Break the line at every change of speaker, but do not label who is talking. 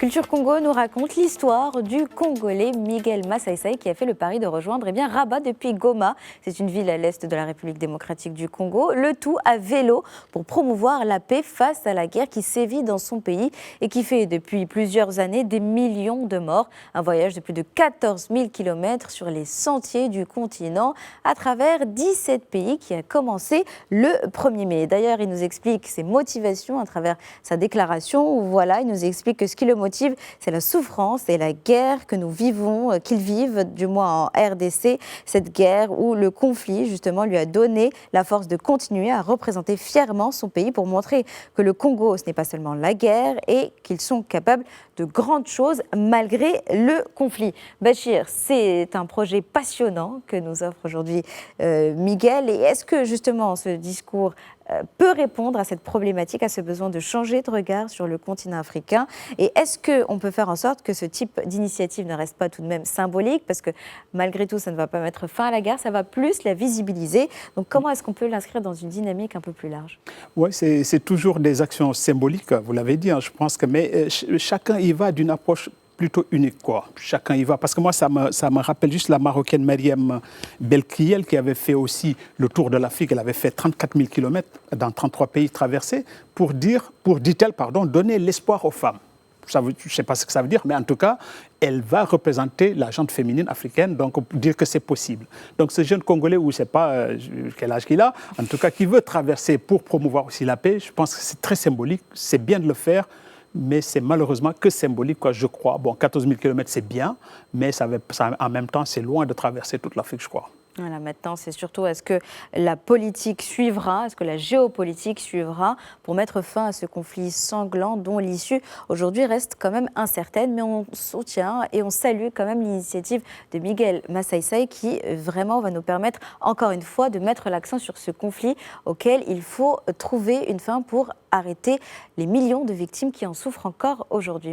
Culture Congo nous raconte l'histoire du Congolais Miguel Massaïsaï qui a fait le pari de rejoindre Rabat depuis Goma. C'est une ville à l'est de la République démocratique du Congo. Le tout à vélo pour promouvoir la paix face à la guerre qui sévit dans son pays et qui fait depuis plusieurs années des millions de morts. Un voyage de plus de 14 000 km sur les sentiers du continent à travers 17 pays qui a commencé le 1er mai. D'ailleurs, il nous explique ses motivations à travers sa déclaration. Voilà, il nous explique que ce qui le motive, c'est la souffrance et la guerre que nous vivons, qu'ils vivent, du moins en RDC, cette guerre où le conflit, justement, lui a donné la force de continuer à représenter fièrement son pays pour montrer que le Congo, ce n'est pas seulement la guerre et qu'ils sont capables de grandes choses malgré le conflit. Bachir, c'est un projet passionnant que nous offre aujourd'hui Miguel. Et est-ce que, justement, ce discours peut répondre à cette problématique, à ce besoin de changer de regard sur le continent africain? Et est-ce qu'on peut faire en sorte que ce type d'initiative ne reste pas tout de même symbolique? Parce que malgré tout, ça ne va pas mettre fin à la guerre, ça va plus la visibiliser. Donc comment est-ce qu'on peut l'inscrire dans une dynamique un peu plus large?
Oui, c'est toujours des actions symboliques, vous l'avez dit, hein, je pense que, mais chacun y va d'une approche plutôt unique, quoi. Chacun y va. Parce que moi, ça me rappelle juste la Marocaine Mariam Belkiel qui avait fait aussi le tour de l'Afrique. Elle avait fait 34 000 km dans 33 pays traversés pour, dit-elle, donner l'espoir aux femmes. Je ne sais pas ce que ça veut dire, mais en tout cas, elle va représenter la gente féminine africaine, donc dire que c'est possible. Donc ce jeune Congolais, ou je ne sais pas quel âge qu'il a, en tout cas, qui veut traverser pour promouvoir aussi la paix, je pense que c'est très symbolique, c'est bien de le faire, mais c'est malheureusement que symbolique, quoi, je crois. Bon, 14 000 km, c'est bien, mais en même temps, c'est loin de traverser toute l'Afrique, je crois.
Voilà, maintenant, c'est surtout est-ce que la politique suivra, est-ce que la géopolitique suivra pour mettre fin à ce conflit sanglant dont l'issue aujourd'hui reste quand même incertaine. Mais on soutient et on salue quand même l'initiative de Miguel Massaïsaï qui vraiment va nous permettre encore une fois de mettre l'accent sur ce conflit auquel il faut trouver une fin pour arrêter les millions de victimes qui en souffrent encore aujourd'hui.